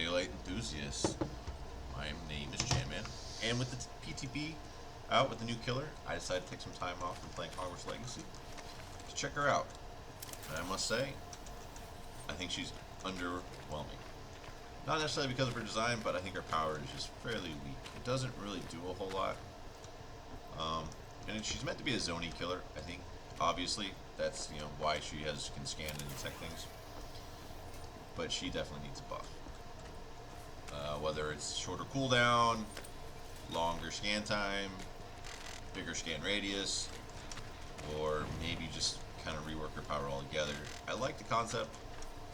Daylight enthusiasts. My name is Jamman, and with the PTB out with the new killer, I decided to take some time off from playing Hogwarts Legacy to check her out. And I must say, I think she's underwhelming. Not necessarily because of her design, but I think her power is just fairly weak. It doesn't really do a whole lot. And she's meant to be a zoning killer, I think. Obviously, that's why she can scan and detect things. But she definitely needs a buff. Whether it's shorter cooldown, longer scan time, bigger scan radius, or maybe just kind of rework her power altogether. I like the concept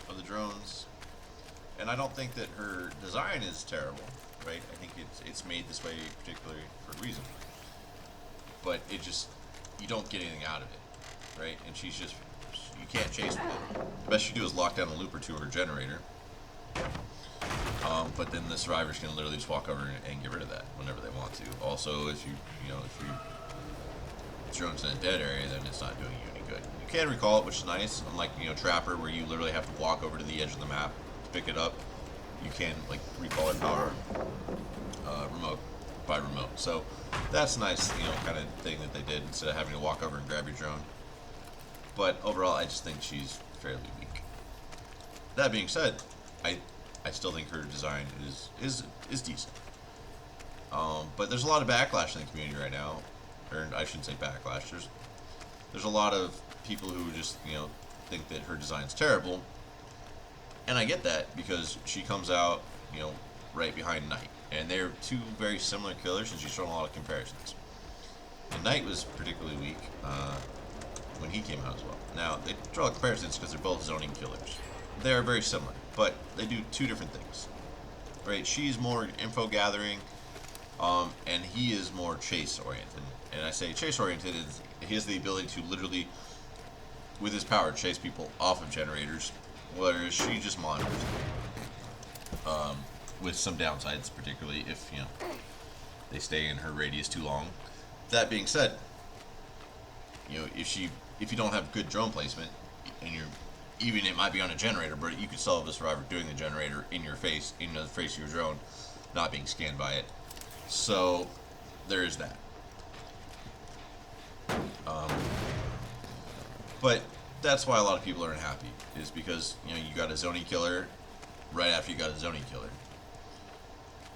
of the drones, and I don't think that her design is terrible, right? I think it's made this way particularly for a reason. But you don't get anything out of it, right? And you can't chase with it. The best you do is lock down a loop or two of her generator. But then the survivors can literally just walk over and get rid of that whenever they want to. Also, if you drone's in a dead area, then it's not doing you any good. You can recall it, which is nice. Unlike Trapper, where you literally have to walk over to the edge of the map to pick it up, you can recall her power remote. So that's nice, kind of thing that they did instead of having to walk over and grab your drone. But overall, I just think she's fairly weak. That being said, I still think her design is decent. But there's a lot of backlash in the community right now, or I shouldn't say backlash. There's a lot of people who just think that her design's terrible, and I get that because she comes out right behind Knight, and they're two very similar killers, and she's shown a lot of comparisons. And Knight was particularly weak when he came out as well. Now they draw comparisons because they're both zoning killers. They are very similar, but they do two different things, right? She's more info gathering, and he is more chase oriented. And I say chase oriented is he has the ability to literally, with his power, chase people off of generators, whereas she just monitors them. With some downsides, particularly if they stay in her radius too long. That being said, if you don't have good drone placement, and even it might be on a generator, but you could still have a survivor doing the generator in your face, in the face of your drone, not being scanned by it. So there is that. But that's why a lot of people are unhappy, is because you got a zoning killer right after you got a zoning killer,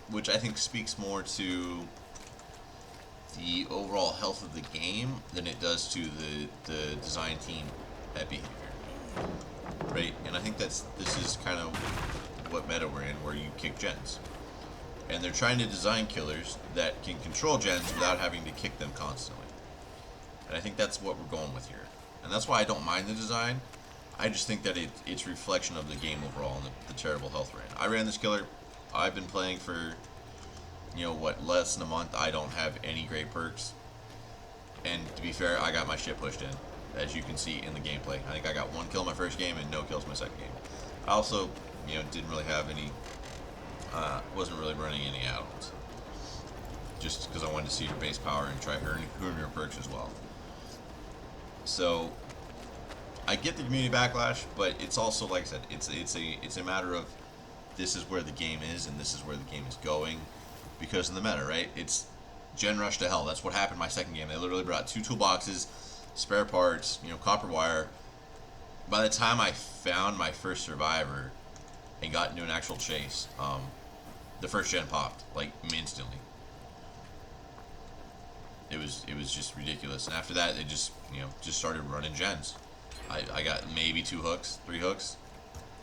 which I think speaks more to the overall health of the game than it does to the design team at Behavior. Right? And I think this is kind of what meta we're in, where you kick gens. And they're trying to design killers that can control gens without having to kick them constantly. And I think that's what we're going with here. And that's why I don't mind the design. I just think that it's a reflection of the game overall and the terrible health we're in. I ran this killer. I've been playing for, less than a month. I don't have any great perks. And to be fair, I got my shit pushed in, as you can see in the gameplay. I think I got 1 kill my first game and no kills my second game. I also, didn't really have any, wasn't really running any add-ons. Just because I wanted to see her base power and try her perks as well. So, I get the community backlash, but it's also, like I said, it's a matter of this is where the game is and this is where the game is going because of the meta, right? It's gen rush to hell. That's what happened in my second game. They literally brought 2 toolboxes, spare parts, copper wire. By the time I found my first survivor and got into an actual chase, the first gen popped instantly. It was just ridiculous. And after that, they just started running gens. I got maybe 2 hooks, 3 hooks,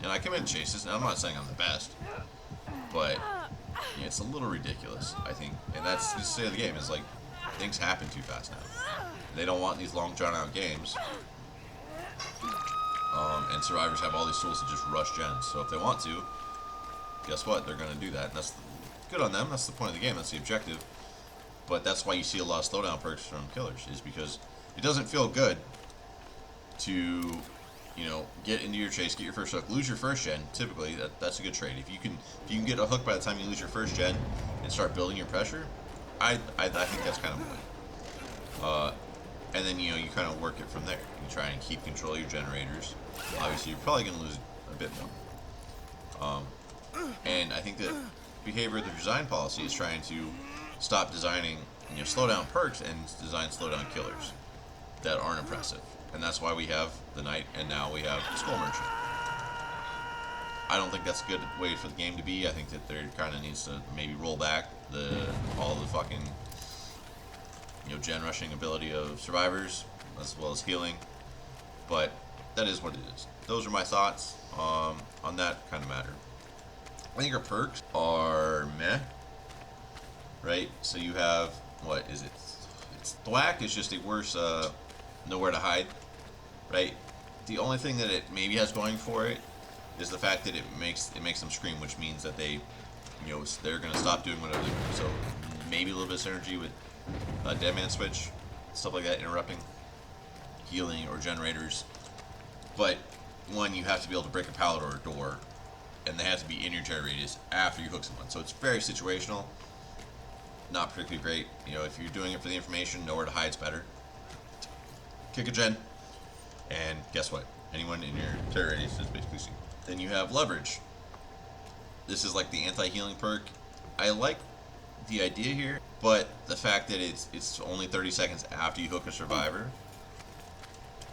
and I come in chases. And I'm not saying I'm the best, but it's a little ridiculous, I think. And that's the state of the game. Is things happen too fast now. They don't want these long drawn out games. And survivors have all these tools to just rush gens. So if they want to, guess what? They're going to do that. And that's good on them. That's the point of the game. That's the objective. But that's why you see a lot of slowdown perks from killers, is because it doesn't feel good to, get into your chase, get your first hook, lose your first gen. Typically, that's a good trade. If you can get a hook by the time you lose your first gen and start building your pressure, I think that's kind of a win. And then you kind of work it from there. You try and keep control of your generators. Obviously, you're probably going to lose a bit more. And And I think that behavior of the design policy is trying to stop designing, slowdown perks and design slowdown killers that aren't impressive. And that's why we have the Knight, and now we have Skull Merchant. I don't think that's a good way for the game to be. I think that there kind of needs to maybe roll back all the fucking gen rushing ability of survivors as well as healing. But that is what it is. Those are my thoughts on that kind of matter. I think our perks are meh, right? So you have, what is it? It's thwack is just a worse nowhere to hide, right? The only thing that it maybe has going for it is the fact that it makes them scream, which means that they, they're gonna stop doing whatever they're doing. So maybe a little bit of synergy with Dead Man Switch, stuff like that, interrupting, healing, or generators. But one, you have to be able to break a pallet or a door, and they have to be in your terror radius after you hook someone. So it's very situational, not particularly great. If you're doing it for the information, nowhere to hide's better. Kick a gen, and guess what? Anyone in your terror radius is basically seen. Then you have leverage. This is like the anti-healing perk. I like the idea here, but the fact that it's only 30 seconds after you hook a survivor,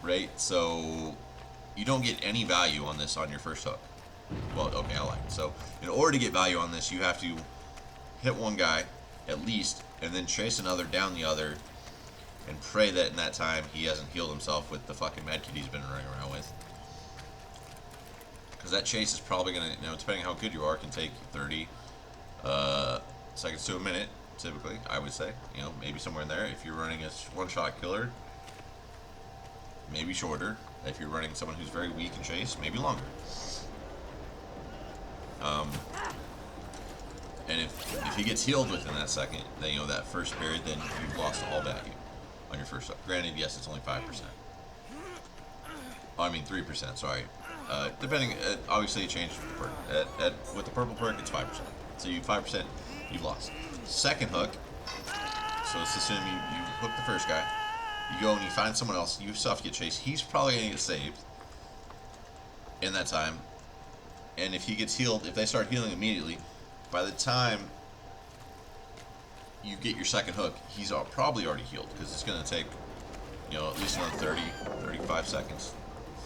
right? So you don't get any value on this on your first hook. Well, okay, I like it. So in order to get value on this, you have to hit one guy at least, and then chase another down the other, and pray that in that time he hasn't healed himself with the fucking medkit he's been running around with. Because that chase is probably going to, depending on how good you are, can take 30 seconds to a minute, typically, I would say. Maybe somewhere in there. If you're running a one-shot killer, maybe shorter. If you're running someone who's very weak in chase, maybe longer. And if he gets healed within that second, then, that first period, then you've lost all value on your first hook. Granted, yes, it's only 5%. Oh, I mean 3%, sorry. Depending, obviously it changed perk. With the purple perk, it's 5%. So you 5%, you've lost. Second hook, so let's assume you hook the first guy. You go and you find someone else, you yourself get chased. He's probably going to get saved in that time. And if he gets healed, if they start healing immediately, by the time you get your second hook, he's probably already healed, because it's going to take, at least another 30, 35 seconds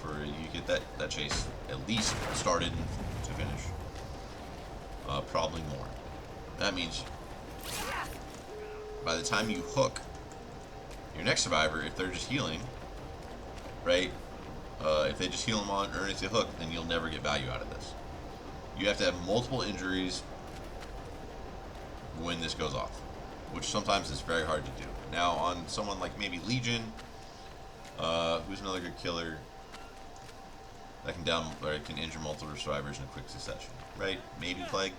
for you to get that chase at least started to finish. Probably more. That means by the time you hook your next survivor, if they're just healing, right? If they just heal them on underneath the hook, then you'll never get value out of this. You have to have multiple injuries when this goes off, which sometimes is very hard to do. Now, on someone like maybe Legion, who's another good killer that can injure multiple survivors in a quick succession, right? Maybe Plague,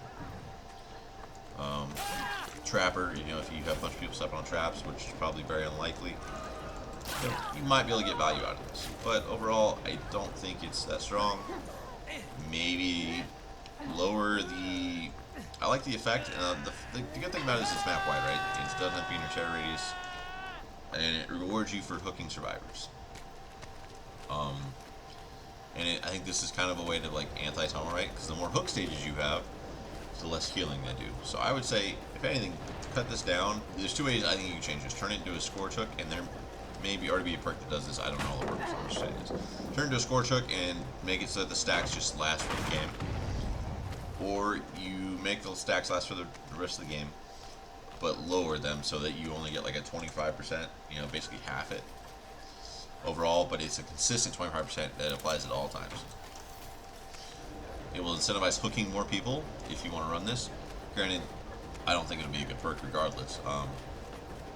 Trapper. If you have a bunch of people stepping on traps, which is probably very unlikely, you might be able to get value out of this. But overall, I don't think it's that strong. Maybe lower the. I like the effect. The good thing about it is it's map wide, right? It doesn't have to be in your terror radius, and it rewards you for hooking survivors. I think this is kind of a way to like anti-tunnel, right? Because the more hook stages you have, the less healing they do. So I would say, if anything, cut this down. There's two ways I think you can change this. Turn it into a scorch hook, and there maybe already be a perk that does this. I don't know all the perks. I'm just saying this. Turn it into a scorch hook and make it so that the stacks just last for the game. Or you make the stacks last for the rest of the game, but lower them so that you only get like a 25%, basically half it overall, but it's a consistent 25% that applies at all times. It will incentivize hooking more people if you want to run this. Granted, I don't think it'll be a good perk regardless,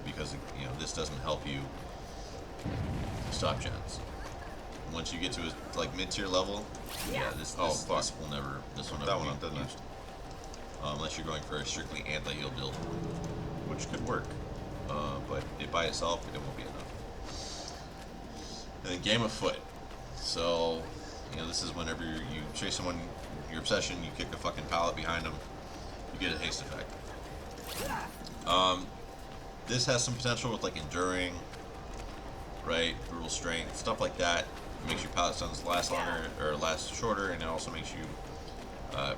because this doesn't help you stop gens. Once you get to a like mid-tier level, this will never be used. Unless you're going for a strictly anti-heal build, which could work, but it by itself, it won't be enough. And then game of foot. So, this is whenever you chase someone, your obsession, you kick a fucking pallet behind them, you get a haste effect. This has some potential with like enduring, right, brutal strength, stuff like that. It makes your pallet stuns last longer, or last shorter, and it also makes you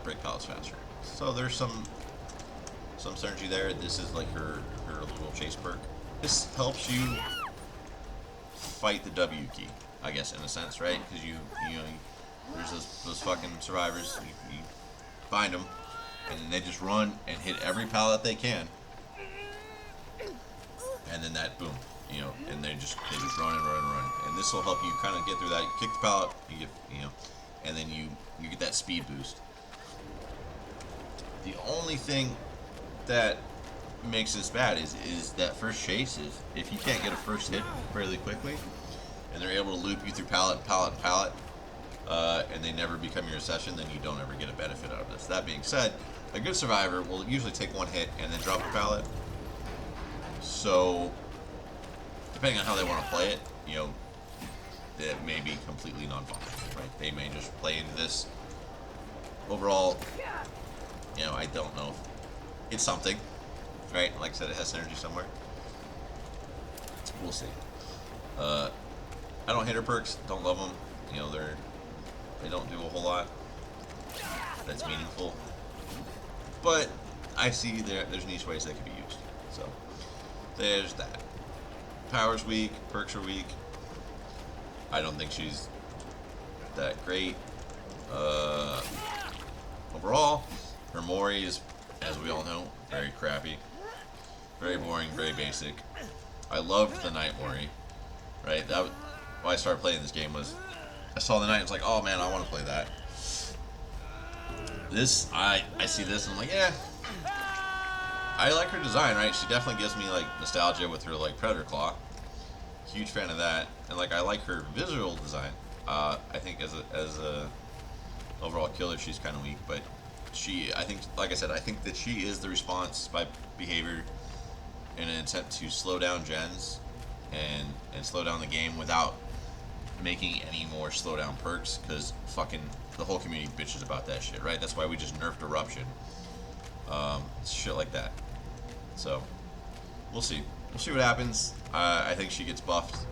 break pallets faster. So there's some synergy there. This is like her little chase perk. This helps you fight the W key, I guess, in a sense, right? Because you know, there's those fucking survivors. You find them, and then they just run and hit every pallet they can, and then that boom, you know, and they just run and run and run. And this will help you kind of get through that. You kick the pallet, you get, you know, and then you get that speed boost. The only thing that makes this bad is that first chase. Is if you can't get a first hit fairly quickly, and they're able to loop you through pallet, and they never become your session, then you don't ever get a benefit out of this. That being said, a good survivor will usually take one hit and then drop a pallet. So, depending on how they want to play it, you know, it may be completely non-functional, right? They may just play into this. Overall, you know, I don't know. It's something, right? Like I said, it has synergy somewhere. We'll see. I don't hate her perks. Don't love them. You know, they don't do a whole lot that's meaningful. But I see there's niche ways they could be used. So there's that. Power's weak. Perks are weak. I don't think she's that great. Overall, her Mori is, as we all know, very crappy. Very boring, very basic. I loved the Knight Mori. Right? Why I started playing this game was I saw the Knight and was like, oh man, I want to play that. This, I see this and I'm like, yeah. I like her design, right? She definitely gives me like nostalgia with her like Predator Claw. Huge fan of that. And like I like her visual design. I think as a overall killer she's kinda weak, but I think, like I said, I think that she is the response by behavior in an attempt to slow down gens and slow down the game without making any more slowdown perks, because fucking the whole community bitches about that shit, right? That's why we just nerfed Eruption. Shit like that. So, we'll see. We'll see what happens. I think she gets buffed.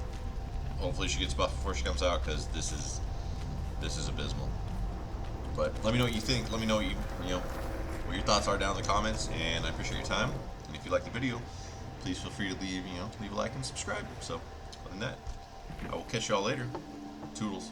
Hopefully she gets buffed before she comes out, because this is abysmal. But let me know what you think. Let me know what what your thoughts are down in the comments, and I appreciate your time. And if you like the video, please feel free to leave a like and subscribe. So, other than that, I will catch y'all later. Toodles.